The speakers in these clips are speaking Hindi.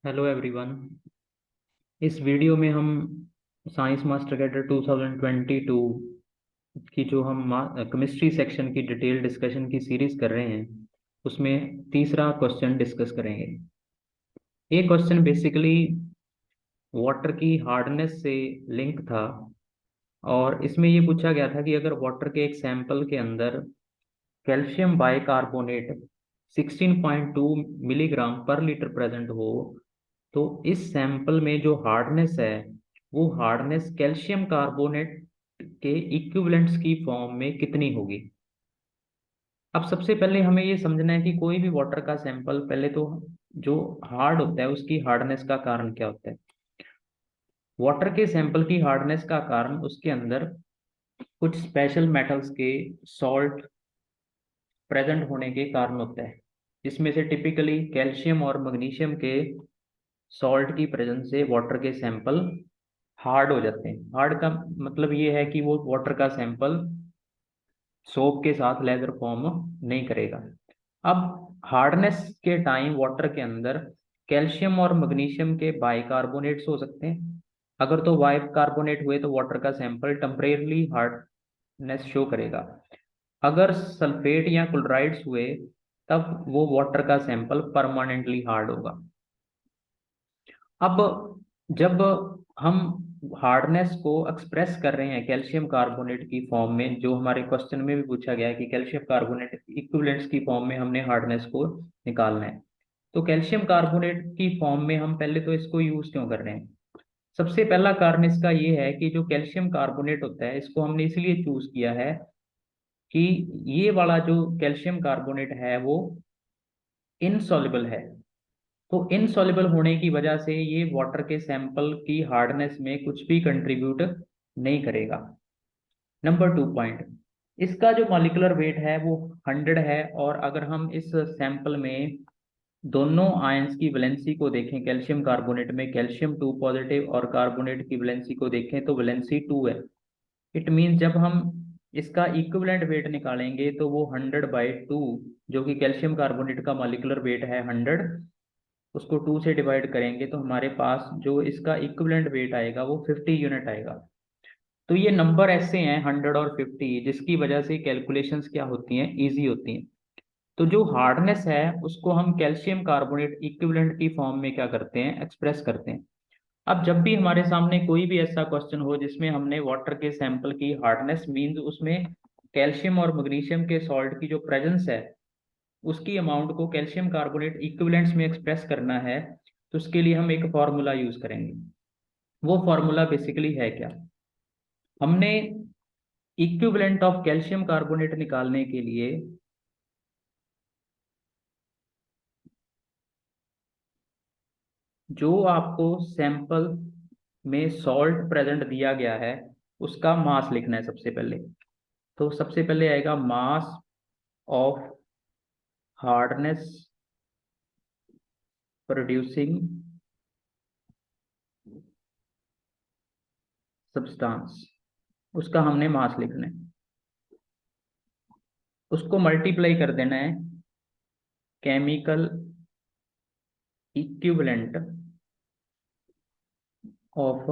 Hello everyone. इस वीडियो में हम साइंस मास्टर कैडर 2022 की जो हम केमिस्ट्री सेक्शन की डिटेल डिस्कशन की सीरीज कर रहे हैं उसमें तीसरा क्वेश्चन डिस्कस करेंगे। ये क्वेश्चन बेसिकली वाटर की हार्डनेस से लिंक था और इसमें ये पूछा गया था कि अगर वाटर के एक सैंपल के अंदर कैल्शियम बाइकार्बोनेट 16.2 मिलीग्राम पर लीटर प्रेजेंट हो तो इस सैंपल में जो हार्डनेस है वो हार्डनेस कैल्शियम कार्बोनेट के इक्विवेलेंट्स की फॉर्म में कितनी होगी। अब सबसे पहले हमें ये समझना है कि कोई भी वाटर का सैंपल पहले तो जो हार्ड होता है उसकी हार्डनेस का कारण क्या होता है। वाटर के सैंपल की हार्डनेस का कारण उसके अंदर कुछ स्पेशल मेटल्स के सॉल्ट प्रेजेंट होने के कारण होता है, जिसमें से टिपिकली कैल्शियम और मैग्नीशियम के सॉल्ट की प्रेजेंस से वाटर के सैंपल हार्ड हो जाते हैं। हार्ड का मतलब ये है कि वो वाटर का सैंपल सोप के साथ लेदर फॉर्म नहीं करेगा। अब हार्डनेस के टाइम वाटर के अंदर कैल्शियम और मैग्नीशियम के बाइकार्बोनेट्स हो सकते हैं। अगर तो बाइकार्बोनेट हुए तो वाटर का सैंपल टेम्परेरली हार्डनेस शो करेगा। अगर सल्फेट या क्लोराइड्स हुए तब वो वाटर का सैंपल परमानेंटली हार्ड होगा। अब जब हम हार्डनेस को एक्सप्रेस कर रहे हैं कैल्शियम कार्बोनेट की फॉर्म में, जो हमारे क्वेश्चन में भी पूछा गया है कि कैल्शियम कार्बोनेट इक्विवेलेंट्स की फॉर्म में हमने हार्डनेस को निकालना है, तो कैल्शियम कार्बोनेट की फॉर्म में हम पहले तो इसको यूज क्यों कर रहे हैं। सबसे पहला कारण इसका ये है कि जो कैल्शियम कार्बोनेट होता है इसको हमने इसलिए चूज किया है कि ये वाला जो कैल्शियम कार्बोनेट है वो इनसॉल्युबल है। तो इनसॉल्युबल होने की वजह से ये वाटर के सैंपल की हार्डनेस में कुछ भी कंट्रीब्यूट नहीं करेगा। नंबर 2 पॉइंट, इसका जो मॉलिक्यूलर वेट है वो 100 है। और अगर हम इस सैंपल में दोनों आयंस की वैलेंसी को देखें, कैल्शियम कार्बोनेट में कैल्शियम 2 पॉजिटिव और कार्बोनेट की वैलेंसी को देखें तो वैलेंसी 2 है। इट मीन जब हम इसका इक्विवेलेंट वेट निकालेंगे तो वो 100/2, जो कि कैल्शियम कार्बोनेट का मॉलिक्यूलर वेट है 100, उसको 2 से डिवाइड करेंगे तो हमारे पास जो इसका इक्विवेलेंट वेट आएगा वो 50 यूनिट आएगा। तो ये नंबर ऐसे हैं 100 और 50, जिसकी वजह से कैलकुलेशंस क्या होती हैं, इजी होती हैं। तो जो हार्डनेस है उसको हम कैल्शियम कार्बोनेट इक्विवेलेंट की फॉर्म में क्या करते हैं, एक्सप्रेस करते हैं। अब जब भी हमारे सामने कोई भी ऐसा क्वेश्चन हो जिसमें हमने वाटर के सैंपल की हार्डनेस मीन्स उसमें कैल्शियम और मैग्नीशियम के सॉल्ट की जो प्रेजेंस है उसकी अमाउंट को कैल्शियम कार्बोनेट इक्विवेलेंट्स में एक्सप्रेस करना है, तो उसके लिए हम एक फॉर्मूला यूज करेंगे। वो फॉर्मूला बेसिकली है क्या, हमने इक्विवेलेंट ऑफ कैल्शियम कार्बोनेट निकालने के लिए जो आपको सैंपल में सॉल्ट प्रेजेंट दिया गया है उसका मास लिखना है सबसे पहले। तो सबसे पहले आएगा mass of hardness producing substance, उसका हमने मास लिखना है। उसको मल्टीप्लाई कर देना है chemical equivalent of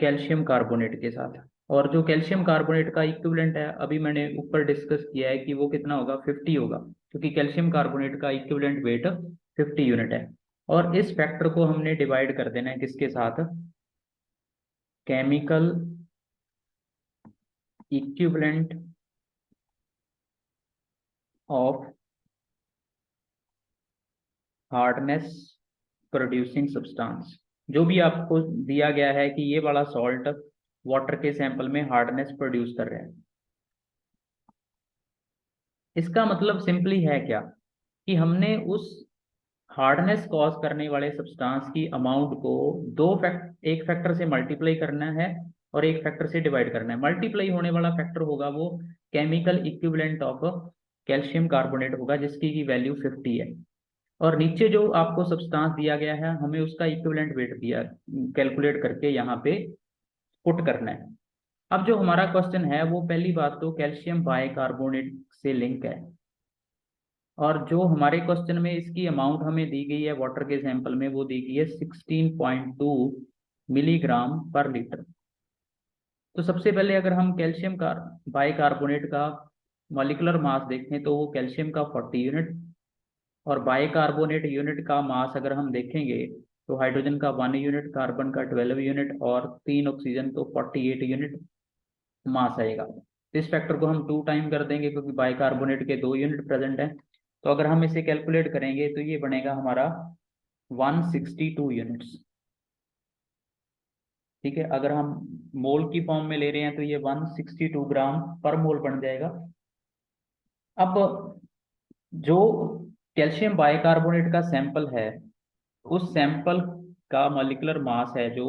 calcium carbonate के साथ। और जो कैल्शियम कार्बोनेट का इक्विवेलेंट है अभी मैंने ऊपर डिस्कस किया है कि वो कितना होगा, 50 होगा, क्योंकि कैल्शियम कार्बोनेट का इक्विवेलेंट वेट 50 यूनिट है। और इस फैक्टर को हमने डिवाइड कर देना है किसके साथ, chemical equivalent of hardness producing substance. जो भी आपको दिया गया है कि ये वाला सॉल्ट वाटर के सैंपल में हार्डनेस प्रोड्यूस कर रहे हैं, इसका मतलब सिंपली है क्या कि हमने उस हार्डनेस कॉज करने वाले सब्सटेंस की अमाउंट को एक फैक्टर से मल्टीप्लाई करना है और एक फैक्टर से डिवाइड करना है। मल्टीप्लाई होने वाला फैक्टर होगा वो chemical equivalent of calcium carbonate होगा जिसकी की वैल्यू 50 है। और नीचे जो आपको सब्सटेंस दिया गया है हमें उसका इक्विवेलेंट वेट दिया कैलकुलेट करके यहाँ पे पुट करना है। अब जो हमारा क्वेश्चन है वो पहली बात तो कैल्शियम बाइकार्बोनेट से लिंक है। और जो हमारे क्वेश्चन में इसकी अमाउंट हमें दी गई है वाटर के सैंपल में, वो दी गई है 16.2 मिलीग्राम पर लीटर। तो सबसे पहले अगर हम कैल्शियम का बाइकार्बोनेट का मॉलिक्यूलर मास देखें तो वो कैल्शियम का 40 यूनिट, और बाइकार्बोनेट यूनिट का मास अगर हम देखेंगे तो हाइड्रोजन का 1 यूनिट, कार्बन का 12 यूनिट और 3 ऑक्सीजन तो 48 यूनिट मास आएगा। तो इस फैक्टर को हम 2 टाइम कर देंगे क्योंकि बाइकार्बोनेट के 2 यूनिट प्रेजेंट हैं। तो अगर हम इसे कैलकुलेट करेंगे तो ये बनेगा हमारा 162 यूनिट्स। ठीक है, अगर हम मोल की फॉर्म में ले रहे हैं तो ये 162 ग्राम पर मोल बन जाएगा। अब जो कैल्शियम बाइकार्बोनेट का सैंपल है, उस सैंपल का मॉलिक्यूलर मास है जो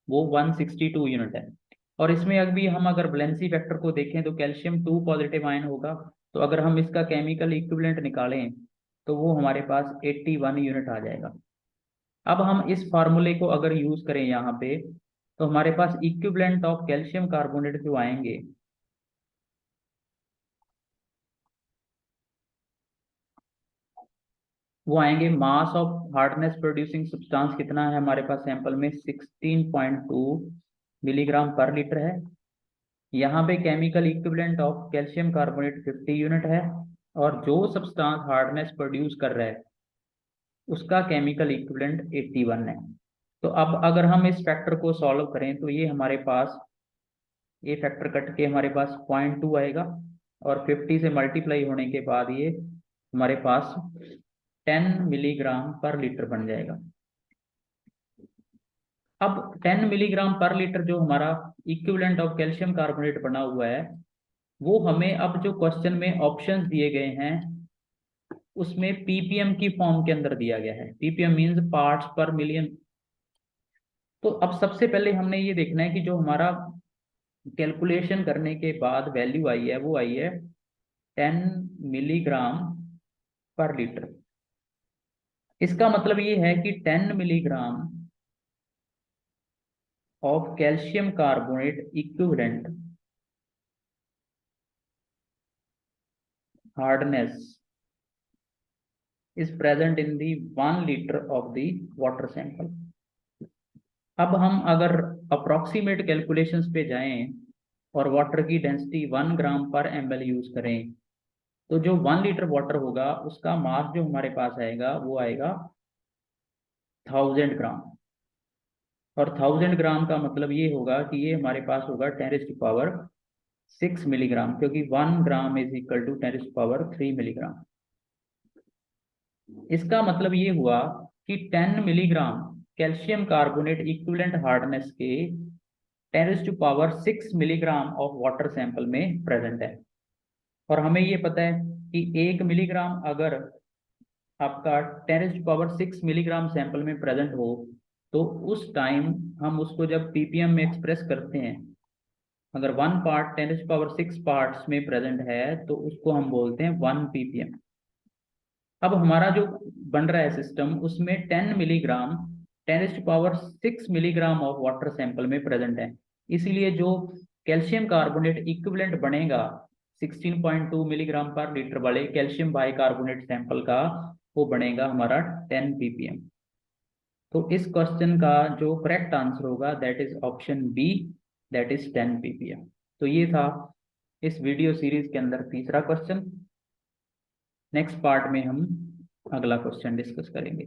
वो 162 यूनिट है। और इसमें अभी हम अगर वैलेंसी फैक्टर को देखें तो कैल्शियम 2 पॉजिटिव आयन होगा। तो अगर हम इसका केमिकल इक्विवेलेंट निकालें तो वो हमारे पास 81 यूनिट आ जाएगा। अब हम इस फार्मूले को अगर यूज करें यहाँ पे तो हमारे पास इक्विवेलेंट ऑफ कैल्शियम कार्बोनेट जो आएंगे वो आएंगे, mass of hardness producing substance कितना है हमारे पास सैंपल में 16.2 मिलीग्राम पर लीटर है। यहाँ पे chemical equivalent of calcium carbonate 50 unit है, और जो सब्सटेंस हार्डनेस प्रोड्यूस कर रहा है उसका केमिकल इक्विवेलेंट 81 है। तो अब अगर हम इस फैक्टर को सॉल्व करें तो ये हमारे पास, ये फैक्टर कट के हमारे पास 0.2 आएगा, और 50 से मल्टीप्लाई होने के बाद ये हमारे पास 10 मिलीग्राम पर लीटर बन जाएगा। अब 10 मिलीग्राम पर लीटर जो हमारा इक्विवेलेंट ऑफ कैल्शियम कार्बोनेट बना हुआ है, वो हमें अब जो क्वेश्चन में ऑप्शंस दिए गए हैं उसमें पीपीएम की फॉर्म के अंदर दिया गया है। पीपीएम मींस पार्ट्स पर मिलियन। तो अब सबसे पहले हमने ये देखना है कि जो हमारा कैलकुलेशन करने के बाद वैल्यू आई है वो आई है 10 मिलीग्राम पर लीटर। इसका मतलब ये है कि 10 milligram of calcium carbonate equivalent hardness is present in the 1 liter of the water sample। अब हम अगर अप्रोक्सीमेट कैलकुलेशंस पे जाएं और वाटर की डेंसिटी 1 ग्राम पर ml यूज करें तो जो 1 लीटर वाटर होगा उसका मास जो हमारे पास आएगा वो आएगा 1000 ग्राम। और 1000 ग्राम का मतलब ये होगा कि ये हमारे पास होगा 10⁻6 मिलीग्राम, क्योंकि 1 gram is equal to 10⁻3 milligram. इसका मतलब ये हुआ कि 10 milligram calcium carbonate equivalent hardness के 10⁻6 मिलीग्राम ऑफ वाटर सैंपल में प्रेजेंट है। और हमें ये पता है कि 1 मिलीग्राम अगर आपका 10⁻6 मिलीग्राम सैंपल में प्रेजेंट हो तो उस टाइम हम उसको जब पीपीएम में एक्सप्रेस करते हैं, अगर 1 पार्ट 10⁻6 पार्ट्स में प्रेजेंट है तो उसको हम बोलते हैं 1 पीपीएम। अब हमारा जो बन रहा है सिस्टम उसमें 10 milligram 10⁻6 milligram of water sample में प्रेजेंट है, इसलिए जो कैल्शियम कार्बोनेट इक्विवेलेंट बनेगा 16.2 मिलीग्राम पर लीटर वाले कैल्शियम बाइकार्बोनेट सैंपल का, वो बनेगा हमारा 10 पीपीएम। तो इस क्वेश्चन का जो करेक्ट आंसर होगा that is option B, that is 10 PPM. तो ये था इस वीडियो सीरीज के अंदर तीसरा क्वेश्चन। नेक्स्ट पार्ट में हम अगला क्वेश्चन डिस्कस करेंगे।